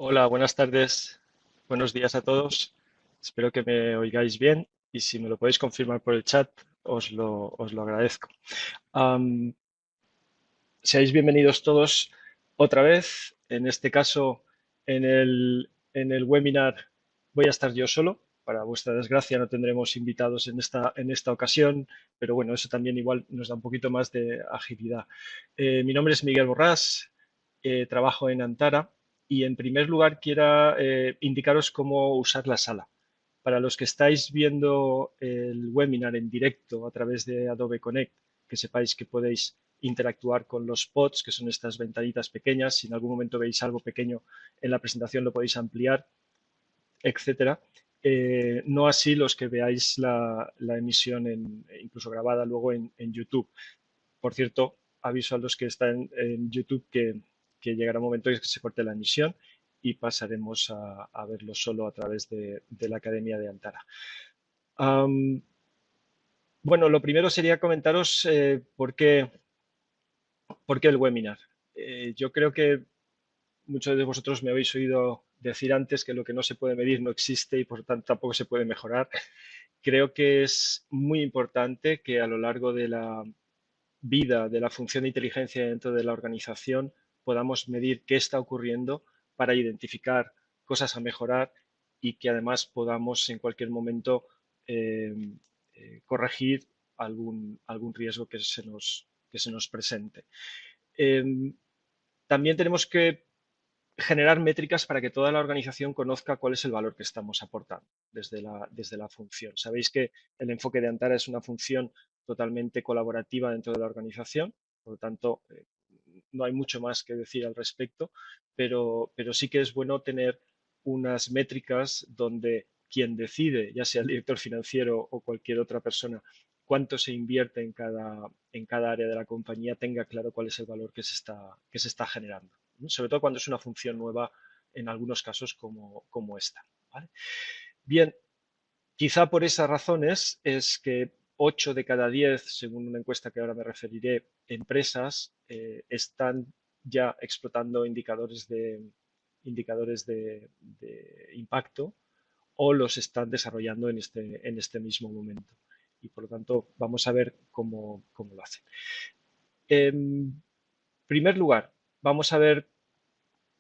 Hola, buenas tardes, buenos días a todos. Espero que me oigáis bien y si me lo podéis confirmar por el chat, os lo agradezco. Am, Seáis bienvenidos todos otra vez. En este caso, en el webinar voy a estar yo solo. Para vuestra desgracia no tendremos invitados en esta ocasión, pero bueno, eso también igual nos da un poquito más de agilidad. Mi nombre es Miguel Borrás, trabajo en Antara y en primer lugar quiero indicaros cómo usar la sala. Para los que estáis viendo el webinar en directo a través de Adobe Connect, que sepáis que podéis interactuar con los pods, que son estas ventanitas pequeñas. Si en algún momento veis algo pequeño en la presentación, lo podéis ampliar, etcétera. No así los que veáis la emisión incluso grabada luego en YouTube. Por cierto, aviso a los que están en YouTube que llegará un momento en que se corte la emisión y pasaremos a verlo solo a través de la Academia de Antara. Um, bueno, lo primero sería comentaros por qué el webinar. Yo creo que muchos de vosotros me habéis oído decir antes que lo que no se puede medir no existe y por lo tanto tampoco se puede mejorar. Creo que es muy importante que a lo largo de la vida de la función de inteligencia dentro de la organización podamos medir qué está ocurriendo para identificar cosas a mejorar y que además podamos en cualquier momento eh, corregir algún riesgo que se nos presente. Eh, También tenemos que generar métricas para que toda la organización conozca cuál es el valor que estamos aportando desde la función. Sabéis que el enfoque de Antara es una función totalmente colaborativa dentro de la organización, por lo tanto, no hay mucho más que decir al respecto, pero sí que es bueno tener unas métricas donde quien decide, ya sea el director financiero o cualquier otra persona, cuánto se invierte en cada área de la compañía, tenga claro cuál es el valor que se está generando, ¿no? Sobre todo cuando es una función nueva, en algunos casos como esta. ¿Vale? Bien, quizá por esas razones es que 8 de cada 10, según una encuesta que ahora me referiré, empresas están ya explotando indicadores de impacto o los están desarrollando en este mismo momento. Y por lo tanto, vamos a ver cómo lo hacen. En primer lugar, vamos a ver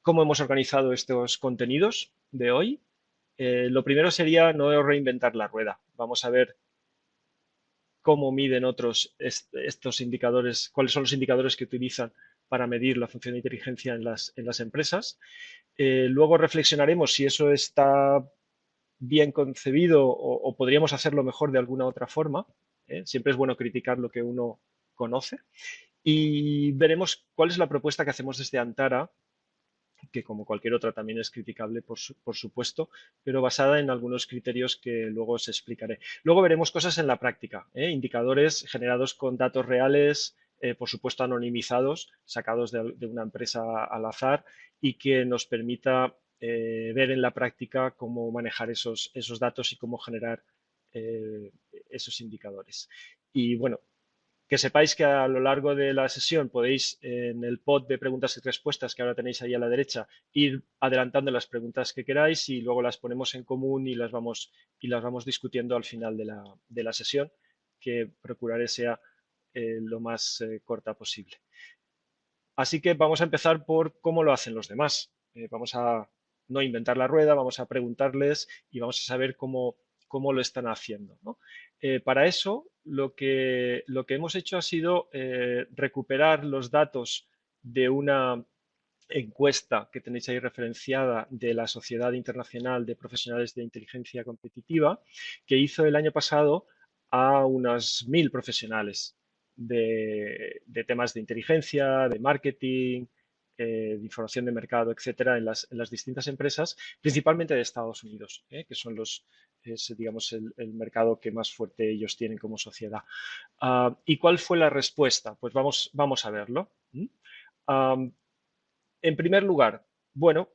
cómo hemos organizado estos contenidos de hoy. Lo primero sería no reinventar la rueda. Vamos a ver cómo miden otros estos indicadores, cuáles son los indicadores que utilizan para medir la función de inteligencia en las empresas. Luego reflexionaremos si eso está bien concebido o podríamos hacerlo mejor de alguna otra forma. Siempre es bueno criticar lo que uno conoce. Y veremos cuál es la propuesta que hacemos desde Antara, que como cualquier otra también es criticable, por supuesto, pero basada en algunos criterios que luego os explicaré. Luego veremos cosas en la práctica, indicadores generados con datos reales, por supuesto anonimizados, sacados de una empresa al azar y que nos permita ver en la práctica cómo manejar esos datos y cómo generar eh, esos indicadores. Y bueno, que sepáis que a lo largo de la sesión podéis en el pod de preguntas y respuestas que ahora tenéis ahí a la derecha ir adelantando las preguntas que queráis y luego las ponemos en común y las vamos discutiendo al final de la sesión, que procuraré sea lo más corta posible. Así que vamos a empezar por cómo lo hacen los demás. Vamos a no inventar la rueda, vamos a preguntarles y vamos a saber cómo lo están haciendo, ¿no? Para eso, lo que hemos hecho ha sido recuperar los datos de una encuesta que tenéis ahí referenciada de la Sociedad Internacional de Profesionales de Inteligencia Competitiva, que hizo el año pasado a unas 1.000 profesionales de temas de inteligencia, de marketing, de información de mercado, etcétera, en las distintas empresas, principalmente de Estados Unidos, que son digamos, el mercado que más fuerte ellos tienen como sociedad. ¿Y cuál fue la respuesta? Pues vamos a verlo. En primer lugar, bueno,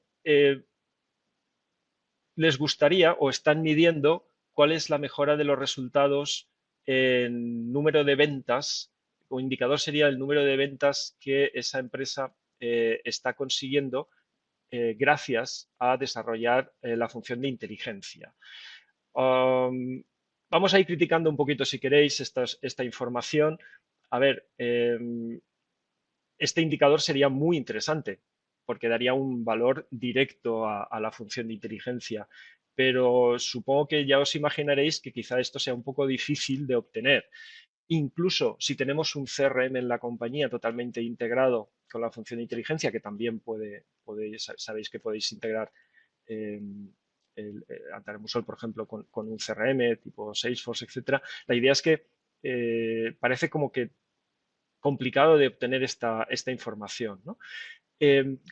les gustaría o están midiendo cuál es la mejora de los resultados en número de ventas, o indicador sería el número de ventas que esa empresa está consiguiendo gracias a desarrollar la función de inteligencia. Vamos a ir criticando un poquito, si queréis, esta información. A ver, este indicador sería muy interesante porque daría un valor directo a la función de inteligencia, pero supongo que ya os imaginaréis que quizá esto sea un poco difícil de obtener. Incluso si tenemos un CRM en la compañía totalmente integrado con la función de inteligencia, que también sabéis que podéis integrar eh, Antaremusol, por ejemplo, con un CRM tipo Salesforce, etcétera. La idea es que parece como que complicado de obtener esta información, ¿no?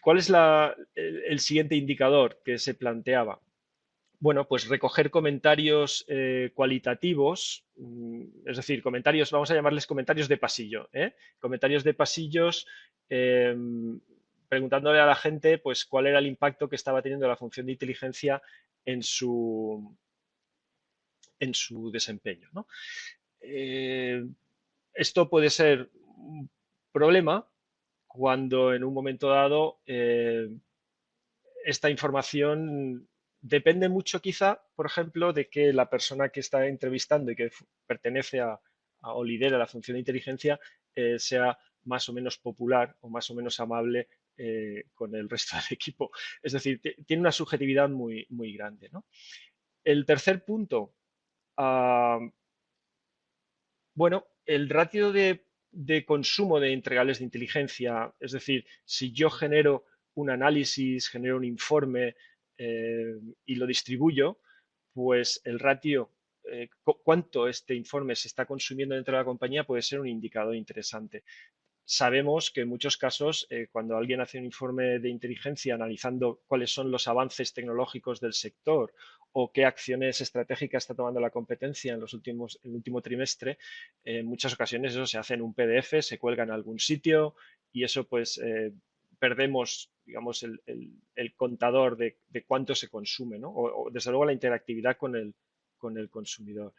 ¿Cuál es el siguiente indicador que se planteaba? Bueno, pues recoger comentarios cualitativos, es decir, comentarios, vamos a llamarles comentarios de pasillo, ¿eh? Comentarios de pasillos, eh, preguntándole a la gente pues cuál era el impacto que estaba teniendo la función de inteligencia en su desempeño, ¿no? Esto puede ser un problema cuando en un momento dado esta información depende mucho quizá, por ejemplo, de que la persona que está entrevistando y que pertenece o lidera la función de inteligencia sea más o menos popular o más o menos amable con el resto del equipo. Es decir, tiene una subjetividad muy, muy grande, ¿no? El tercer punto, bueno, el ratio de consumo de entregables de inteligencia, es decir, si yo genero un análisis, genero un informe y lo distribuyo, pues el ratio, cuánto este informe se está consumiendo dentro de la compañía puede ser un indicador interesante. Sabemos que en muchos casos, cuando alguien hace un informe de inteligencia analizando cuáles son los avances tecnológicos del sector o qué acciones estratégicas está tomando la competencia en el último trimestre, en muchas ocasiones eso se hace en un PDF, se cuelga en algún sitio y eso pues perdemos, digamos, el contador de cuánto se consume, ¿no? O, desde luego la interactividad con el consumidor.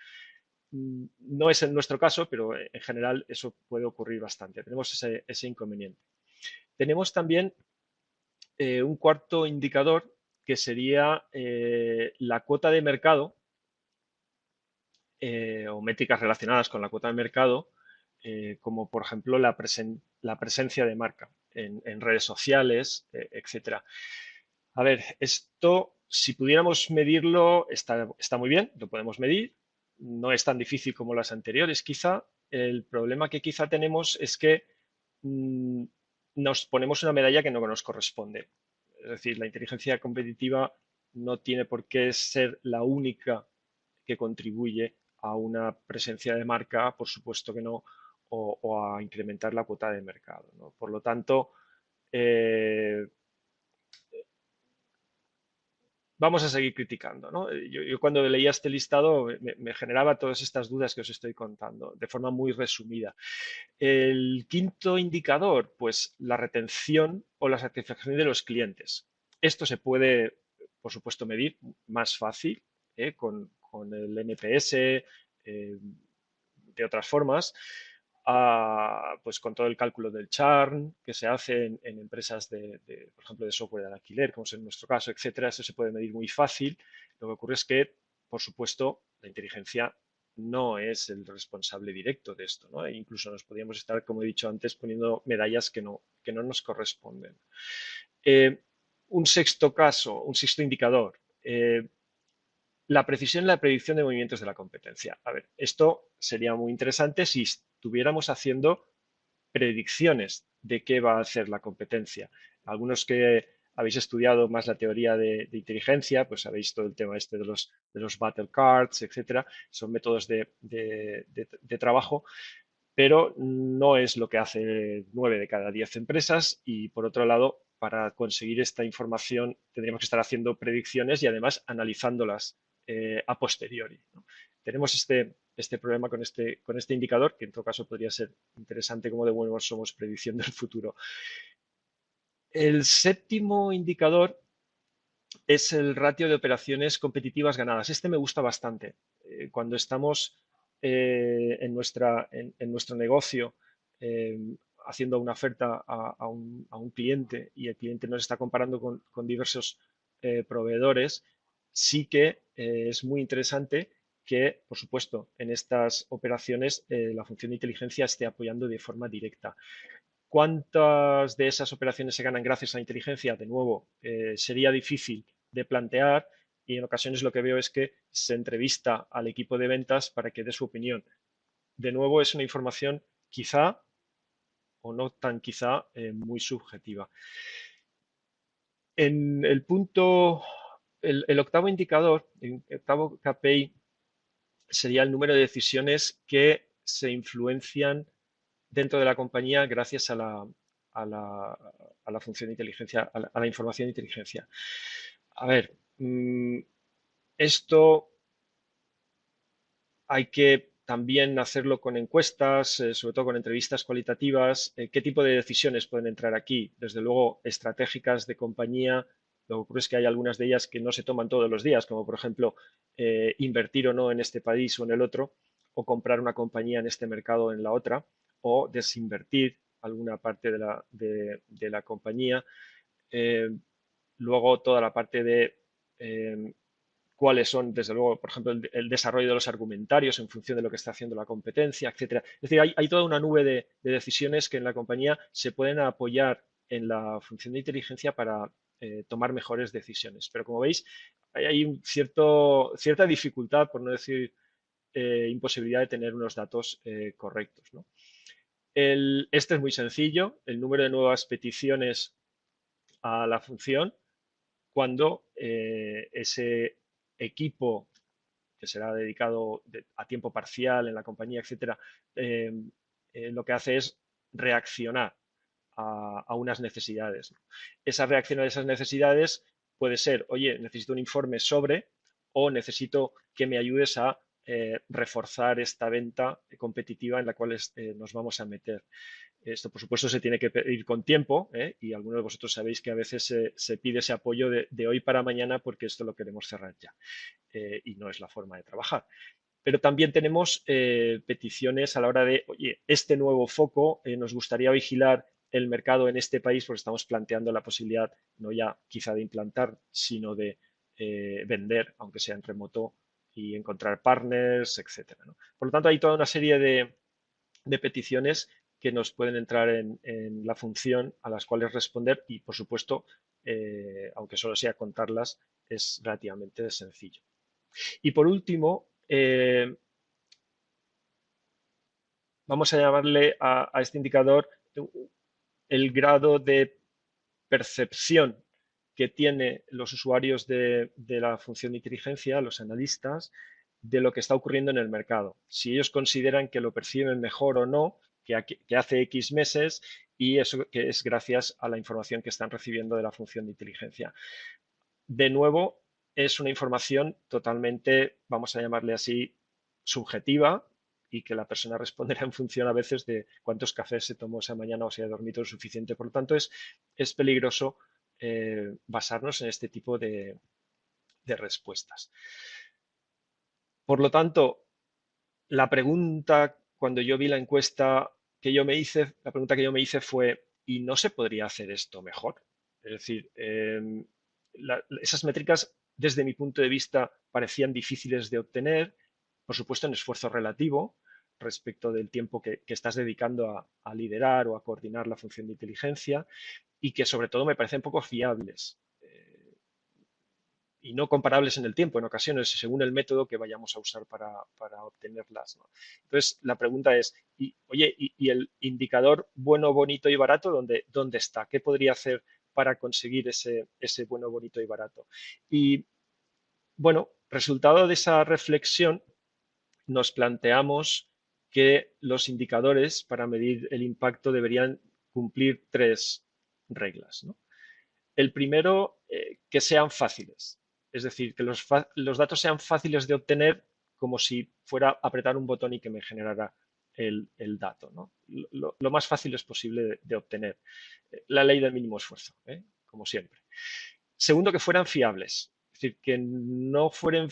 No es en nuestro caso, pero en general eso puede ocurrir bastante. Tenemos ese inconveniente. Tenemos también un cuarto indicador que sería la cuota de mercado o métricas relacionadas con la cuota de mercado, como por ejemplo la presencia de marca en redes sociales, etcétera. A ver, esto, si pudiéramos medirlo, está muy bien, lo podemos medir. No es tan difícil como las anteriores, quizá. El problema que quizá tenemos es que mm, nos ponemos una medalla que no nos corresponde. Es decir, la inteligencia competitiva no tiene por qué ser la única que contribuye a una presencia de marca, por supuesto que no, o a incrementar la cuota de mercado, ¿no? Por lo tanto, eh, vamos a seguir criticando, ¿no? Yo cuando leía este listado me generaba todas estas dudas que os estoy contando de forma muy resumida. El quinto indicador, pues la retención o la satisfacción de los clientes. Esto se puede, por supuesto, medir más fácil con el NPS, de otras formas, pues con todo el cálculo del churn que se hace en empresas por ejemplo, de software de alquiler, como es en nuestro caso, etcétera. Eso se puede medir muy fácil. Lo que ocurre es que, por supuesto, la inteligencia no es el responsable directo de esto, ¿no? E incluso nos podríamos estar, como he dicho antes, poniendo medallas que no nos corresponden. Eh, un sexto indicador, la precisión y la predicción de movimientos de la competencia. A ver, esto sería muy interesante si estuviéramos haciendo predicciones de qué va a hacer la competencia. Algunos que habéis estudiado más la teoría de inteligencia, pues sabéis todo el tema este de los battle cards, etcétera. Son métodos de trabajo, pero no es lo que hace 9 de cada 10 empresas y, por otro lado, para conseguir esta información tendríamos que estar haciendo predicciones y además analizándolas a posteriori, ¿no? Tenemos este problema con este indicador, que en todo caso podría ser interesante como de buenos somos prediciendo el futuro. El séptimo indicador es el ratio de operaciones competitivas ganadas. Este me gusta bastante. Cuando estamos en nuestro negocio haciendo una oferta a un cliente y el cliente nos está comparando con diversos proveedores, sí que es muy interesante que, por supuesto, en estas operaciones la función de inteligencia esté apoyando de forma directa. ¿Cuántas de esas operaciones se ganan gracias a la inteligencia? De nuevo, sería difícil de plantear y en ocasiones lo que veo es que se entrevista al equipo de ventas para que dé su opinión. De nuevo, es una información quizá o no tan quizá muy subjetiva. En el punto, el octavo indicador, el octavo KPI, sería el número de decisiones que se influencian dentro de la compañía gracias a la función de inteligencia, a la información de inteligencia. A ver, esto hay que también hacerlo con encuestas, sobre todo con entrevistas cualitativas. ¿Qué tipo de decisiones pueden entrar aquí? Desde luego, estratégicas de compañía. Lo que ocurre es que hay algunas de ellas que no se toman todos los días, como por ejemplo invertir o no en este país o en el otro, o comprar una compañía en este mercado o en la otra, o desinvertir alguna parte de la compañía. Eh, Luego toda la parte de cuáles son, desde luego, por ejemplo, el desarrollo de los argumentarios en función de lo que está haciendo la competencia, etcétera. Es decir, hay toda una nube de decisiones que en la compañía se pueden apoyar en la función de inteligencia para tomar mejores decisiones. Pero como veis, hay cierta dificultad, por no decir imposibilidad de tener unos datos correctos, ¿no? Este es muy sencillo, el número de nuevas peticiones a la función cuando ese equipo que será dedicado a tiempo parcial en la compañía, etcétera, lo que hace es reaccionar a unas necesidades, ¿no? Esa reacción a esas necesidades puede ser, oye, necesito un informe sobre o necesito que me ayudes a reforzar esta venta competitiva en la cual nos vamos a meter. Esto, por supuesto, se tiene que pedir con tiempo, y algunos de vosotros sabéis que a veces se pide ese apoyo de hoy para mañana porque esto lo queremos cerrar ya, y no es la forma de trabajar. Pero también tenemos peticiones a la hora de, oye, este nuevo foco, nos gustaría vigilar el mercado en este país porque estamos planteando la posibilidad, no ya quizá de implantar, sino de vender, aunque sea en remoto, y encontrar partners, etcétera, ¿no? Por lo tanto, hay toda una serie de peticiones que nos pueden entrar en la función a las cuales responder y, por supuesto, aunque solo sea contarlas, es relativamente sencillo. Y por último, vamos a llamarle a este indicador el grado de percepción que tienen los usuarios de la función de inteligencia, los analistas, de lo que está ocurriendo en el mercado. Si ellos consideran que lo perciben mejor o no que hace X meses, y eso que es gracias a la información que están recibiendo de la función de inteligencia. De nuevo, es una información totalmente, vamos a llamarle así, subjetiva, y que la persona responderá en función a veces de cuántos cafés se tomó esa mañana o si ha dormido lo suficiente. Por lo tanto, es peligroso basarnos en este tipo de respuestas. Por lo tanto, la pregunta, cuando yo vi la encuesta que yo me hice, la pregunta que yo me hice fue, ¿y no se podría hacer esto mejor? Es decir, esas métricas, desde mi punto de vista, parecían difíciles de obtener, por supuesto en esfuerzo relativo respecto del tiempo que estás dedicando a liderar o a coordinar la función de inteligencia, y que sobre todo me parecen poco fiables y no comparables en el tiempo, en ocasiones, según el método que vayamos a usar para obtenerlas, ¿no? Entonces, la pregunta es, oye, ¿y el indicador bueno, bonito y barato, dónde está? ¿Qué podría hacer para conseguir ese bueno, bonito y barato? Y, bueno, resultado de esa reflexión, nos planteamos que los indicadores para medir el impacto deberían cumplir tres reglas, ¿no? El primero, que sean fáciles. Es decir, que los datos sean fáciles de obtener, como si fuera apretar un botón y que me generara el dato, ¿no? Lo más fácil es posible de obtener. La ley del mínimo esfuerzo, como siempre. Segundo, que fueran fiables. Es decir, que no fueran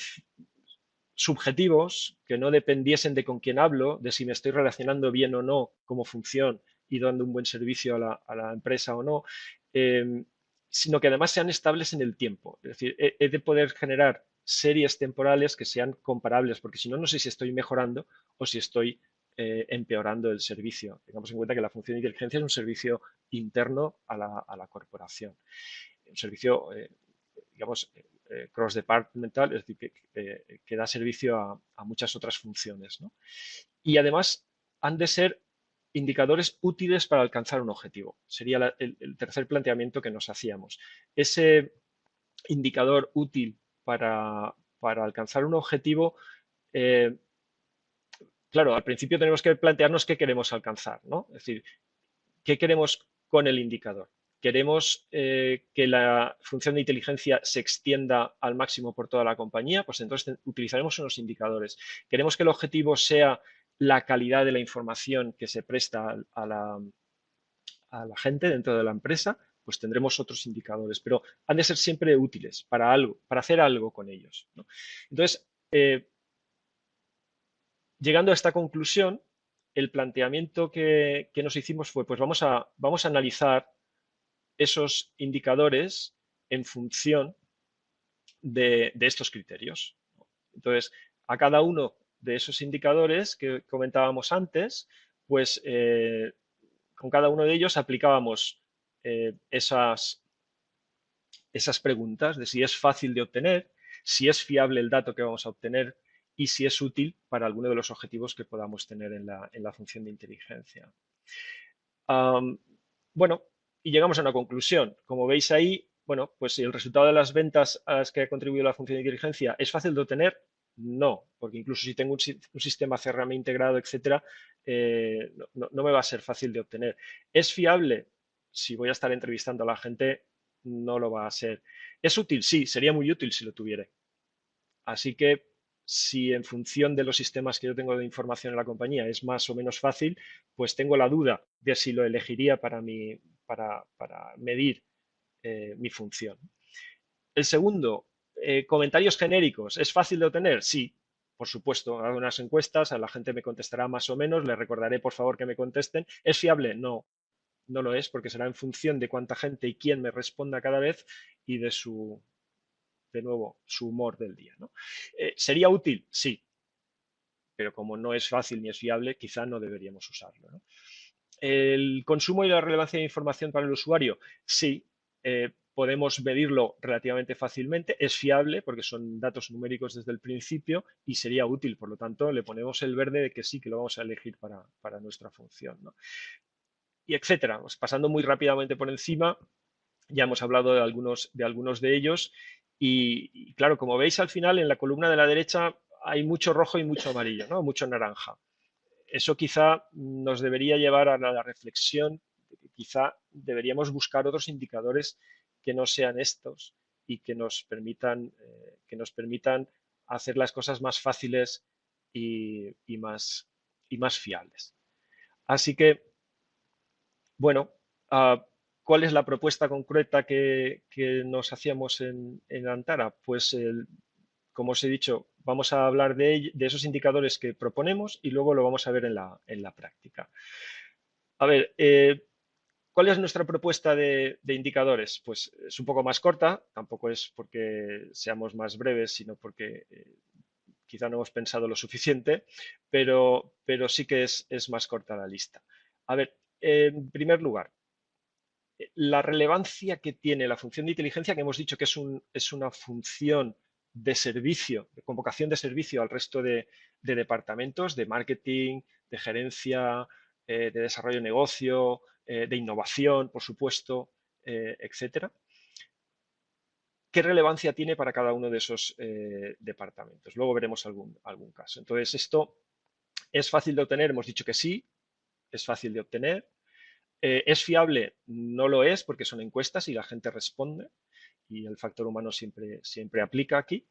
subjetivos, que no dependiesen de con quién hablo, de si me estoy relacionando bien o no como función y dando un buen servicio a la empresa o no, sino que además sean estables en el tiempo. Es decir, he de poder generar series temporales que sean comparables, porque si no, no sé si estoy mejorando o si estoy empeorando el servicio. Tengamos en cuenta que la función de inteligencia es un servicio interno a la corporación. Un servicio, digamos, cross-departmental, es decir, que da servicio a muchas otras funciones, ¿no? Y además han de ser indicadores útiles para alcanzar un objetivo. Sería el tercer planteamiento que nos hacíamos. Ese indicador útil para alcanzar un objetivo, claro, al principio tenemos que plantearnos qué queremos alcanzar, ¿no? Es decir, ¿qué queremos con el indicador? ¿Queremos que la función de inteligencia se extienda al máximo por toda la compañía? Pues entonces utilizaremos unos indicadores. ¿Queremos que el objetivo sea la calidad de la información que se presta a la gente dentro de la empresa? Pues tendremos otros indicadores, pero han de ser siempre útiles para algo, para hacer algo con ellos, ¿no? Entonces, llegando a esta conclusión, el planteamiento que nos hicimos fue, pues vamos a analizar esos indicadores en función de estos criterios. Entonces, a cada uno de esos indicadores que comentábamos antes, pues con cada uno de ellos aplicábamos esas preguntas de si es fácil de obtener, si es fiable el dato que vamos a obtener y si es útil para alguno de los objetivos que podamos tener en la función de inteligencia. Bueno, y llegamos a una conclusión. Como veis ahí, bueno, pues si el resultado de las ventas a las que ha contribuido la función de inteligencia es fácil de obtener, no, porque incluso si tengo un sistema CRM integrado, etcétera, no me va a ser fácil de obtener. ¿Es fiable? Si voy a estar entrevistando a la gente, no lo va a ser. ¿Es útil? Sí, sería muy útil si lo tuviera. Así que si en función de los sistemas que yo tengo de información en la compañía es más o menos fácil, pues tengo la duda de si lo elegiría para medir mi función. El segundo, comentarios genéricos. ¿Es fácil de obtener? Sí, por supuesto. Hago unas encuestas, a la gente me contestará más o menos, le recordaré por favor que me contesten. ¿Es fiable? No, no lo es, porque será en función de cuánta gente y quién me responda cada vez y de nuevo, su humor del día, ¿no? ¿Sería útil? Sí, pero como no es fácil ni es fiable, quizá no deberíamos usarlo, ¿no? ¿El consumo y la relevancia de información para el usuario? Sí, podemos medirlo relativamente fácilmente, es fiable porque son datos numéricos desde el principio y sería útil, por lo tanto le ponemos el verde de que sí, que lo vamos a elegir para nuestra función, ¿no? Y etcétera. Pues pasando muy rápidamente por encima, ya hemos hablado de algunos de ellos y, claro, como veis al final en la columna de la derecha hay mucho rojo y mucho amarillo, ¿no? Mucho naranja. Eso quizá nos debería llevar a la reflexión de que quizá deberíamos buscar otros indicadores que no sean estos y que nos permitan hacer las cosas más fáciles y más fiables. Así que, bueno, ¿cuál es la propuesta concreta que nos hacíamos en Antara? Pues, como os he dicho, vamos a hablar de esos indicadores que proponemos y luego lo vamos a ver en la práctica. A ver, ¿cuál es nuestra propuesta de indicadores? Pues es un poco más corta, tampoco es porque seamos más breves, sino porque quizá no hemos pensado lo suficiente, pero sí que es más corta la lista. A ver, en primer lugar, la relevancia que tiene la función de inteligencia, que hemos dicho que es una función de servicio, de convocación de servicio al resto de departamentos, de marketing, de gerencia, de desarrollo de negocio, de innovación, por supuesto, etcétera. ¿Qué relevancia tiene para cada uno de esos departamentos? Luego veremos algún caso. Entonces, esto es fácil de obtener, hemos dicho que sí, es fácil de obtener. ¿Es fiable? No lo es porque son encuestas y la gente responde y el factor humano siempre aplica aquí.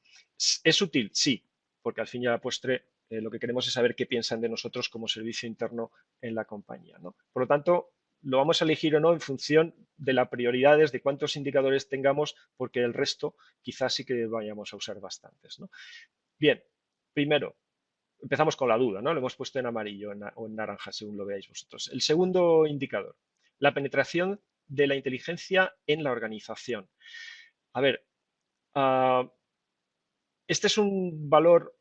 ¿Es útil? Sí, porque al fin y a la postre lo que queremos es saber qué piensan de nosotros como servicio interno en la compañía, ¿no? Por lo tanto, lo vamos a elegir o no en función de las prioridades, de cuántos indicadores tengamos, porque el resto quizás sí que vayamos a usar bastantes, ¿no? Bien, primero, empezamos con la duda, ¿no? Lo hemos puesto en amarillo o en naranja, según lo veáis vosotros. El segundo indicador, la penetración de la inteligencia en la organización. A ver, este es un valor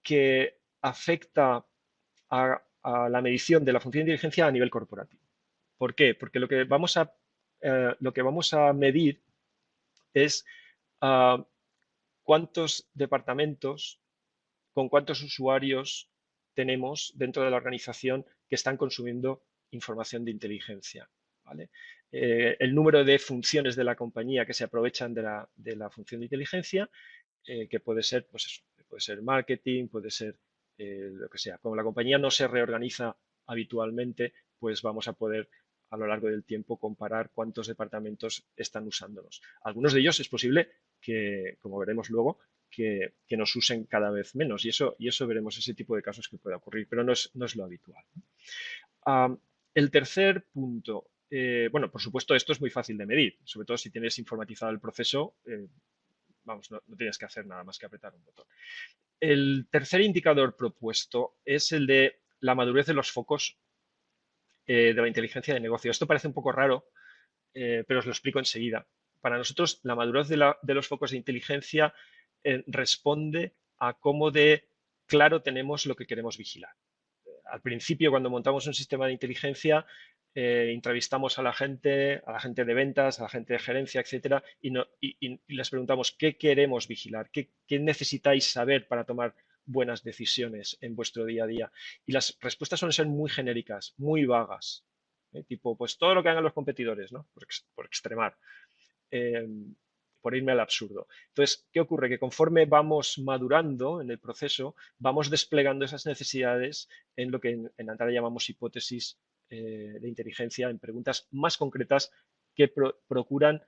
que afecta a la medición de la función de inteligencia a nivel corporativo. ¿Por qué? Porque lo que vamos a medir es cuántos departamentos con cuántos usuarios tenemos dentro de la organización que están consumiendo información de inteligencia. ¿Vale? El número de funciones de la compañía que se aprovechan de la función de inteligencia, que puede ser, pues eso, puede ser marketing, puede ser lo que sea. Como la compañía no se reorganiza habitualmente, pues vamos a poder a lo largo del tiempo comparar cuántos departamentos están usándolos. Algunos de ellos es posible que, como veremos luego, que nos usen cada vez menos y eso veremos ese tipo de casos que puede ocurrir, pero no es lo habitual. El tercer punto, bueno, por supuesto esto es muy fácil de medir, sobre todo si tienes informatizado el proceso, vamos, no tienes que hacer nada más que apretar un botón. El tercer indicador propuesto es el de la madurez de los focos de la inteligencia de negocio. Esto parece un poco raro, pero os lo explico enseguida. Para nosotros, la madurez de los focos de inteligencia responde a cómo de claro tenemos lo que queremos vigilar. Al principio, cuando montamos un sistema de inteligencia, entrevistamos a la gente de ventas, a la gente de gerencia, etcétera, y les preguntamos qué queremos vigilar, qué necesitáis saber para tomar buenas decisiones en vuestro día a día. Y las respuestas suelen ser muy genéricas, muy vagas. Tipo, pues todo lo que hagan los competidores, ¿no? Por extremar, eh, por irme al absurdo. Entonces, ¿qué ocurre? Que conforme vamos madurando en el proceso, vamos desplegando esas necesidades en lo que en Antara llamamos hipótesis de inteligencia, en preguntas más concretas que procuran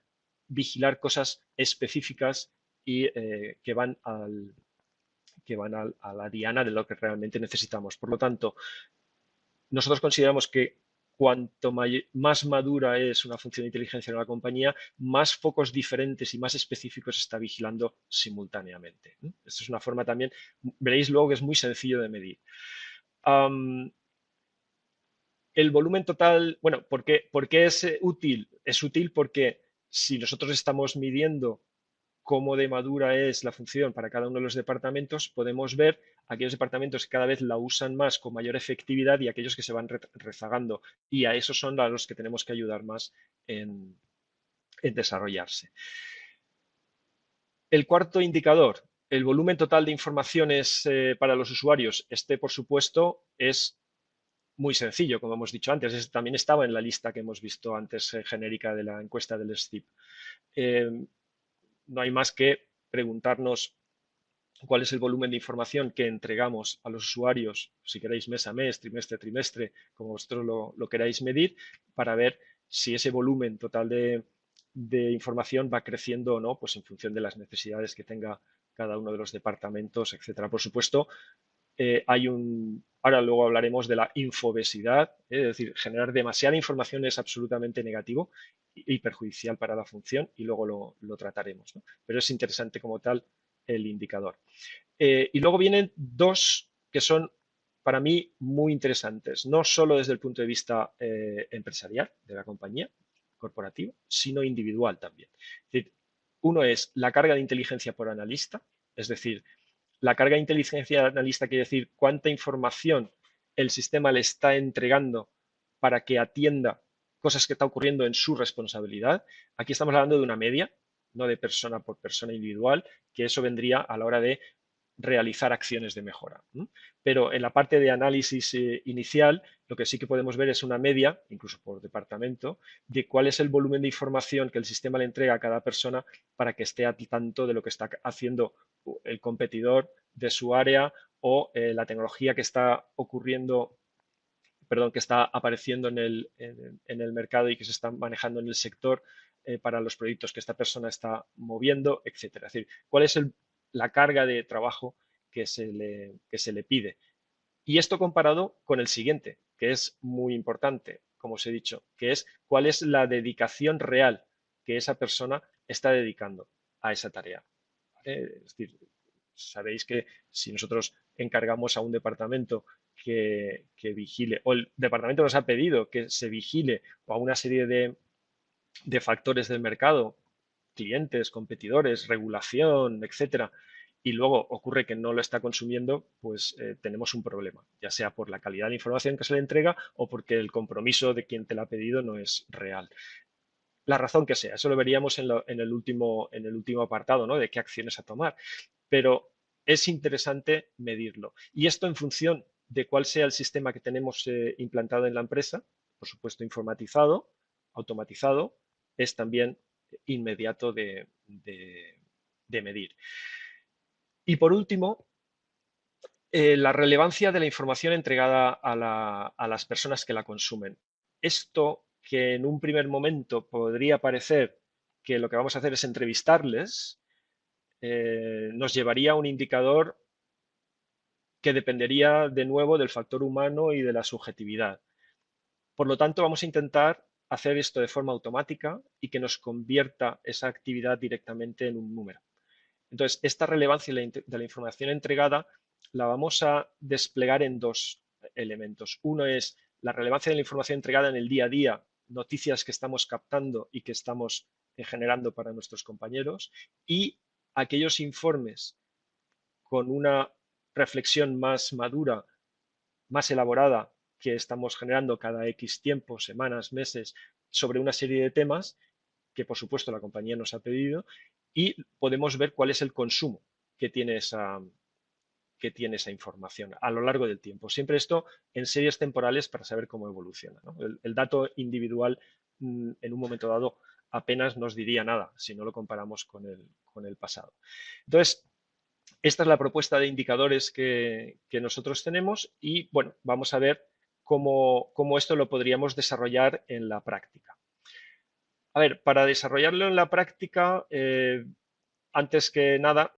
vigilar cosas específicas y que van a la diana de lo que realmente necesitamos. Por lo tanto, nosotros consideramos que cuanto más madura es una función de inteligencia en una compañía, más focos diferentes y más específicos está vigilando simultáneamente. Esto es una forma también, veréis luego que es muy sencillo de medir. El volumen total, bueno, ¿por qué es útil? Es útil porque si nosotros estamos midiendo cómo de madura es la función para cada uno de los departamentos, podemos ver aquellos departamentos que cada vez la usan más con mayor efectividad y aquellos que se van rezagando. Y a esos son a los que tenemos que ayudar más en desarrollarse. El cuarto indicador, el volumen total de informaciones para los usuarios. Este, por supuesto, es muy sencillo, como hemos dicho antes. También estaba en la lista que hemos visto antes genérica de la encuesta del STIP. No hay más que preguntarnos cuál es el volumen de información que entregamos a los usuarios, si queréis mes a mes, trimestre a trimestre, como vosotros lo queráis medir, para ver si ese volumen total de información va creciendo o no, pues en función de las necesidades que tenga cada uno de los departamentos, etcétera. Por supuesto, ahora luego hablaremos de la infobesidad, es decir, generar demasiada información es absolutamente negativo y perjudicial para la función y luego lo trataremos, ¿no? Pero es interesante como tal el indicador. Y luego vienen dos que son para mí muy interesantes, no solo desde el punto de vista empresarial de la compañía corporativa, sino individual también. Es decir, uno es la carga de inteligencia por analista, es decir, la carga de inteligencia de analista quiere decir cuánta información el sistema le está entregando para que atienda cosas que está ocurriendo en su responsabilidad. Aquí estamos hablando de una media, no de persona por persona individual, que eso vendría a la hora de realizar acciones de mejora. Pero en la parte de análisis inicial, lo que sí que podemos ver es una media, incluso por departamento, de cuál es el volumen de información que el sistema le entrega a cada persona para que esté al tanto de lo que está haciendo el competidor de su área o la tecnología que está ocurriendo, perdón, que está apareciendo en el mercado y que se está manejando en el sector para los proyectos que esta persona está moviendo, etcétera. Es decir, cuál es la carga de trabajo que se le pide. Y esto comparado con el siguiente, que es muy importante, como os he dicho, que es cuál es la dedicación real que esa persona está dedicando a esa tarea. ¿Vale? Es decir, Sabéis que si nosotros encargamos a un departamento que vigile, o el departamento nos ha pedido que se vigile a una serie de factores del mercado, clientes, competidores, regulación, etcétera, y luego ocurre que no lo está consumiendo, pues tenemos un problema, ya sea por la calidad de la información que se le entrega o porque el compromiso de quien te la ha pedido no es real. La razón que sea, eso lo veríamos en el último apartado, ¿no? De qué acciones a tomar. Pero es interesante medirlo. Y esto en función de cuál sea el sistema que tenemos implantado en la empresa, por supuesto informatizado, automatizado, es también inmediato de medir. Y por último, la relevancia de la información entregada a las personas que la consumen. Esto que en un primer momento podría parecer que lo que vamos a hacer es entrevistarles, nos llevaría a un indicador que dependería de nuevo del factor humano y de la subjetividad. Por lo tanto, vamos a intentar hacer esto de forma automática y que nos convierta esa actividad directamente en un número. Entonces, esta relevancia de la información entregada la vamos a desplegar en dos elementos. Uno es la relevancia de la información entregada en el día a día, noticias que estamos captando y que estamos generando para nuestros compañeros, y aquellos informes con una reflexión más madura, más elaborada, que estamos generando cada X tiempo, semanas, meses, sobre una serie de temas que por supuesto la compañía nos ha pedido, y podemos ver cuál es el consumo que tiene esa información a lo largo del tiempo. Siempre esto en series temporales para saber cómo evoluciona, ¿no? El dato individual en un momento dado apenas nos diría nada si no lo comparamos con el pasado. Entonces, esta es la propuesta de indicadores que nosotros tenemos y, bueno, vamos a ver cómo esto lo podríamos desarrollar en la práctica. A ver, para desarrollarlo en la práctica, antes que nada,